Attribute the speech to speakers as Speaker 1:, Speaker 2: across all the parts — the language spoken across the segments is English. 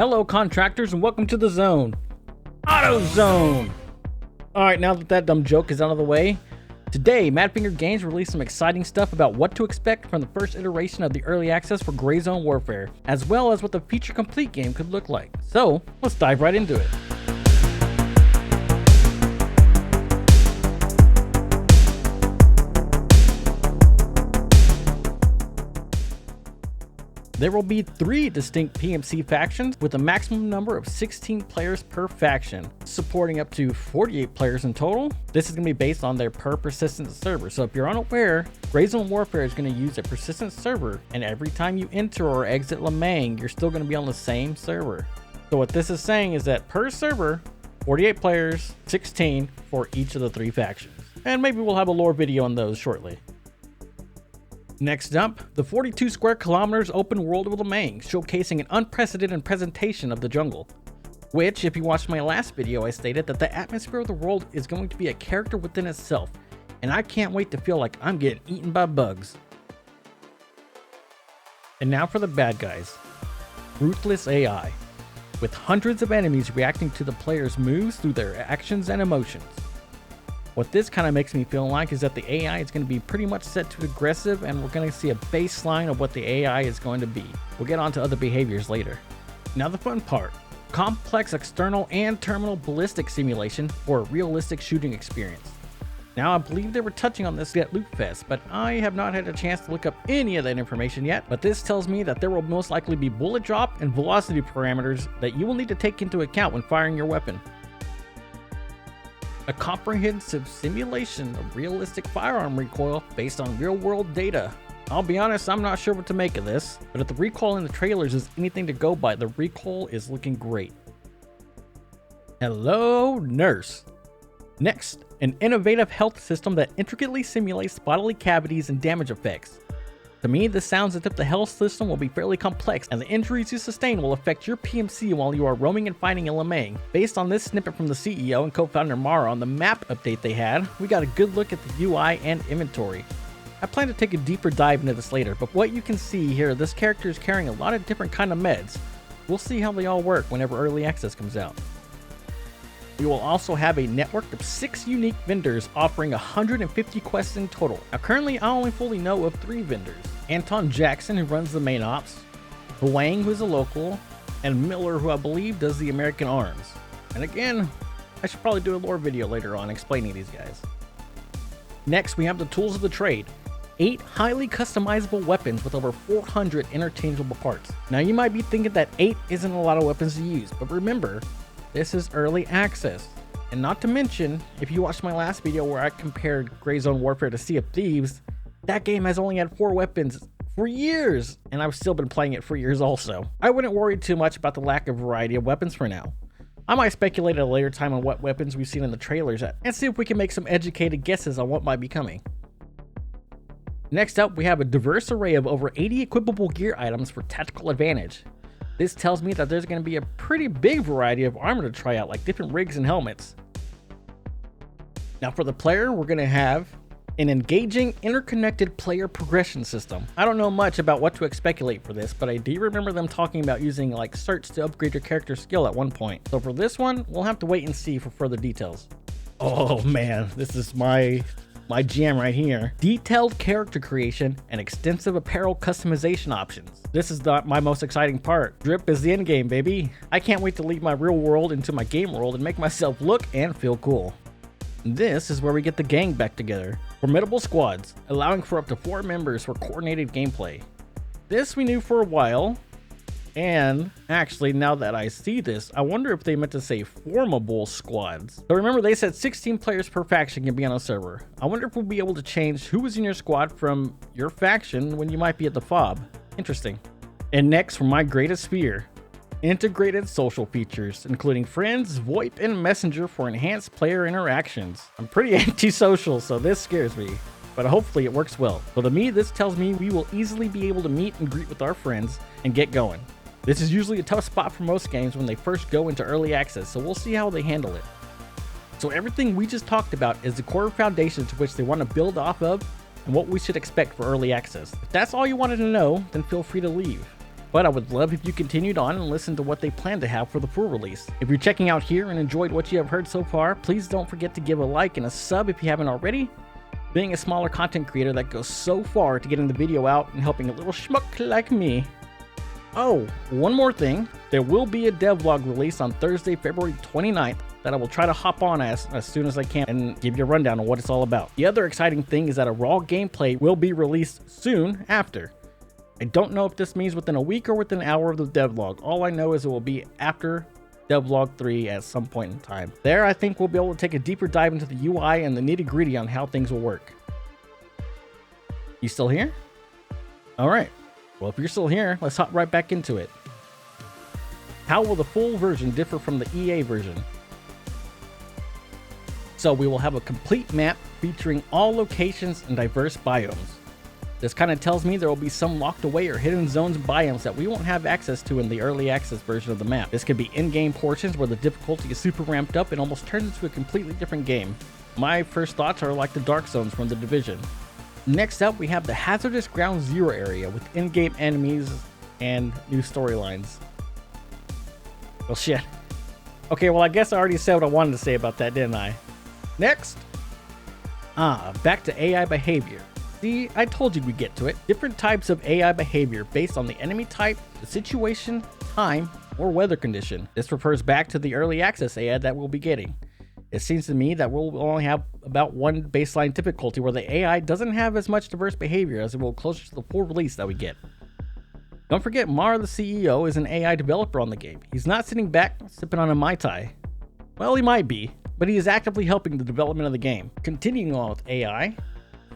Speaker 1: Hello contractors and welcome to the zone. AutoZone! Alright, now that dumb joke is out of the way, today Madfinger Games released some exciting stuff about what to expect from the first iteration of the early access for GrayZone Warfare, as well as what the feature complete game could look like. So, let's dive right into it. There will be 3 distinct PMC factions with a maximum number of 16 players per faction, supporting up to 48 players in total. This is going to be based on their per persistent server. So if you're unaware, GrayZone Warfare is going to use a persistent server, and every time you enter or exit Lemang, you're still going to be on the same server. So what this is saying is that per server, 48 players, 16 for each of the 3 factions. And maybe we'll have a lore video on those shortly. Next up, the 42 square kilometers open world of Lemang, showcasing an unprecedented presentation of the jungle. Which, if you watched my last video, I stated that the atmosphere of the world is going to be a character within itself, and I can't wait to feel like I'm getting eaten by bugs. And now for the bad guys. Ruthless AI, with hundreds of enemies reacting to the player's moves through their actions and emotions. What this kind of makes me feel like is that the AI is going to be pretty much set to aggressive, and we're going to see a baseline of what the AI is going to be. We'll get on to other behaviors later. Now the fun part. Complex external and terminal ballistic simulation for a realistic shooting experience. Now I believe they were touching on this at Loot Fest, but I have not had a chance to look up any of that information yet, but this tells me that there will most likely be bullet drop and velocity parameters that you will need to take into account when firing your weapon. A comprehensive simulation of realistic firearm recoil based on real-world data. I'll be honest, I'm not sure what to make of this, but if the recoil in the trailers is anything to go by, the recoil is looking great. Hello, nurse. Next, an innovative health system that intricately simulates bodily cavities and damage effects. To me, this sounds as if the health system will be fairly complex, and the injuries you sustain will affect your PMC while you are roaming and fighting in Lemang. Based on this snippet from the CEO and co-founder Mara on the map update they had, we got a good look at the UI and inventory. I plan to take a deeper dive into this later, but what you can see here, this character is carrying a lot of different kind of meds. We'll see how they all work whenever early access comes out. We will also have a network of 6 unique vendors offering 150 quests in total. Now currently I only fully know of 3 vendors. Anton Jackson, who runs the main ops, Huang, who is a local, and Miller, who I believe does the American arms. And again, I should probably do a lore video later on explaining these guys. Next, we have the tools of the trade. 8 highly customizable weapons with over 400 interchangeable parts. Now you might be thinking that 8 isn't a lot of weapons to use, but remember, this is early access. And not to mention, if you watched my last video where I compared GrayZone Warfare to Sea of Thieves, that game has only had 4 weapons for years, and I've still been playing it for years also. I wouldn't worry too much about the lack of variety of weapons for now. I might speculate at a later time on what weapons we've seen in the trailers and see if we can make some educated guesses on what might be coming. Next up, we have a diverse array of over 80 equipable gear items for tactical advantage. This tells me that there's going to be a pretty big variety of armor to try out, like different rigs and helmets. Now for the player, we're going to have an engaging, interconnected player progression system. I don't know much about what to speculate for this, but I do remember them talking about using like certs to upgrade your character skill at one point. So for this one, we'll have to wait and see for further details. Oh man, this is my jam right here. Detailed character creation and extensive apparel customization options. This is my most exciting part. Drip is the end game, baby. I can't wait to leave my real world into my game world and make myself look and feel cool. This is where we get the gang back together. Formidable squads, allowing for up to 4 members for coordinated gameplay. This we knew for a while, and actually now that I see this, I wonder if they meant to say formable squads. So remember they said 16 players per faction can be on a server. I wonder if we'll be able to change who is in your squad from your faction when you might be at the FOB. Interesting. And next, for my greatest fear, integrated social features, including friends, VoIP, and Messenger for enhanced player interactions. I'm pretty antisocial, so this scares me, but hopefully it works well. So to me, this tells me we will easily be able to meet and greet with our friends and get going. This is usually a tough spot for most games when they first go into early access, so we'll see how they handle it. So everything we just talked about is the core foundation to which they want to build off of and what we should expect for early access. If that's all you wanted to know, then feel free to leave. but I would love if you continued on and listened to what they plan to have for the full release. If you're checking out here and enjoyed what you have heard so far, please don't forget to give a like and a sub if you haven't already. Being a smaller content creator, that goes so far to getting the video out and helping a little schmuck like me. Oh, one more thing. There will be a devlog release on Thursday, February 29th that I will try to hop on as soon as I can and give you a rundown on what it's all about. The other exciting thing is that a raw gameplay will be released soon after. I don't know if this means within a week or within an hour of the devlog. All I know is it will be after devlog 3 at some point in time. There, I think we'll be able to take a deeper dive into the UI and the nitty-gritty on how things will work. You still here? All right. Well, if you're still here, let's hop right back into it. How will the full version differ from the EA version? So we will have a complete map featuring all locations and diverse biomes. This kind of tells me there will be some locked away or hidden zones and biomes that we won't have access to in the early access version of the map. This could be in-game portions where the difficulty is super ramped up and almost turns into a completely different game. My first thoughts are like the dark zones from The Division. Next up, we have the hazardous ground zero area with in-game enemies and new storylines. Well, shit. Okay, well, I guess I already said what I wanted to say about that, didn't I? Next. Back to AI behavior. See, I told you we'd get to it. Different types of AI behavior based on the enemy type, the situation, time, or weather condition. This refers back to the early access AI that we'll be getting. It seems to me that we'll only have about one baseline difficulty where the AI doesn't have as much diverse behavior as it will closer to the full release that we get. Don't forget, Mara the CEO is an AI developer on the game. He's not sitting back sipping on a Mai Tai. Well, he might be, but he is actively helping the development of the game. Continuing on with AI,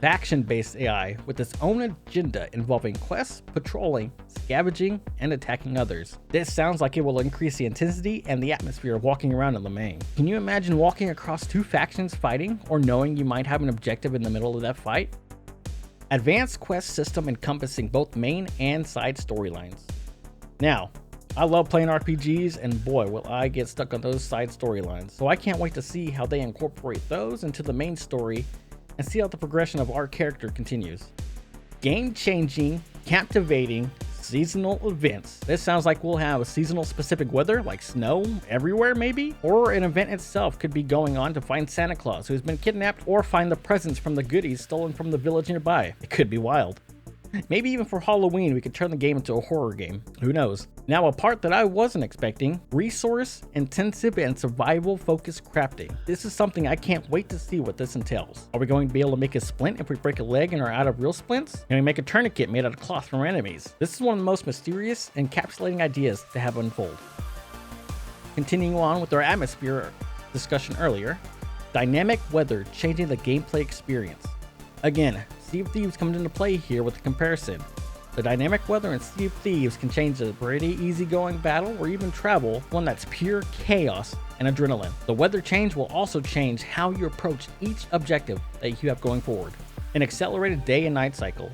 Speaker 1: faction-based AI with its own agenda involving quests, patrolling, scavenging, and attacking others. This sounds like it will increase the intensity and the atmosphere of walking around in the main. Can you imagine walking across two factions fighting, or knowing you might have an objective in the middle of that fight? Advanced quest system encompassing both main and side storylines. Now, I love playing RPGs, and boy will I get stuck on those side storylines, so I can't wait to see how they incorporate those into the main story and see how the progression of our character continues. Game-changing, captivating, seasonal events. This sounds like we'll have a seasonal specific weather, like snow everywhere maybe? Or an event itself could be going on to find Santa Claus who's been kidnapped, or find the presents from the goodies stolen from the village nearby. It could be wild. Maybe even for Halloween, we could turn the game into a horror game. Who knows? Now, a part that I wasn't expecting, resource intensive and survival focused crafting. This is something I can't wait to see what this entails. Are we going to be able to make a splint if we break a leg and are out of real splints? Can we make a tourniquet made out of cloth from our enemies? This is one of the most mysterious, encapsulating ideas to have unfold. Continuing on with our atmosphere discussion earlier, dynamic weather changing the gameplay experience. Again, Sea of Thieves comes into play here with the comparison. The dynamic weather in Sea of Thieves can change a pretty easygoing battle or even travel, one that's pure chaos and adrenaline. The weather change will also change how you approach each objective that you have going forward. An accelerated day and night cycle.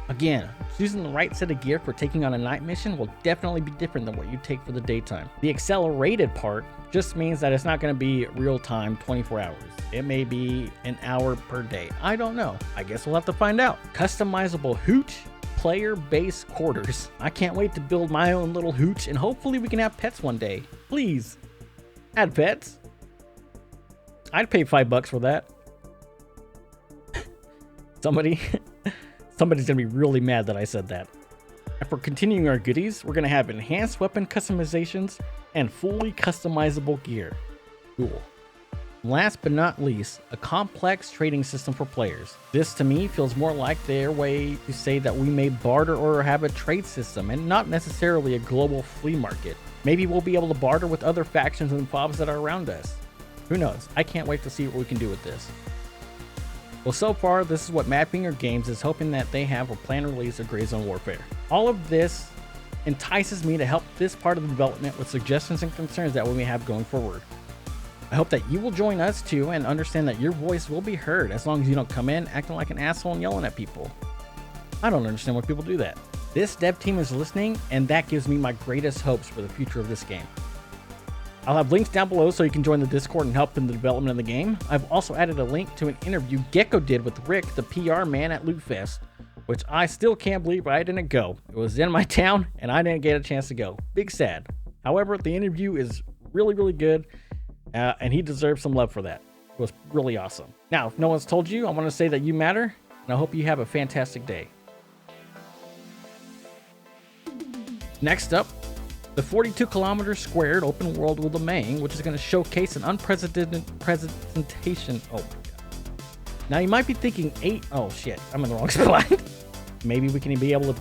Speaker 1: Again, choosing the right set of gear for taking on a night mission will definitely be different than what you take for the daytime. The accelerated part just means that it's not going to be real time 24 hours. It may be an hour per day. I don't know. I guess we'll have to find out. Customizable hooch player base quarters. I can't wait to build my own little hooch, and hopefully we can have pets one day. Please add pets. I'd pay $5 for that. Somebody's gonna be really mad that I said that. And for continuing our goodies, we're gonna have enhanced weapon customizations and fully customizable gear. Cool. Last but not least, a complex trading system for players. This to me feels more like their way to say that we may barter or have a trade system and not necessarily a global flea market. Maybe we'll be able to barter with other factions and fobs that are around us. Who knows? I can't wait to see what we can do with this. Well, so far, this is what Madfinger Games is hoping that they have for planned release of GrayZone Warfare. All of this entices me to help this part of the development with suggestions and concerns that we may have going forward. I hope that you will join us too and understand that your voice will be heard as long as you don't come in acting like an asshole and yelling at people. I don't understand why people do that. This dev team is listening, and that gives me my greatest hopes for the future of this game. I'll have links down below so you can join the Discord and help in the development of the game. I've also added a link to an interview Gecko did with Rick, the PR man at Loot Fest, which I still can't believe I didn't go. It was in my town and I didn't get a chance to go. Big sad. However, the interview is really, really good, and he deserves some love for that. It was really awesome. Now, if no one's told you, I want to say that you matter, and I hope you have a fantastic day. Next up, the 42 kilometers squared open world will domain, which is going to showcase an unprecedented presentation. Oh my god. Now you might be thinking oh shit, I'm in the wrong spot. Maybe we can be able to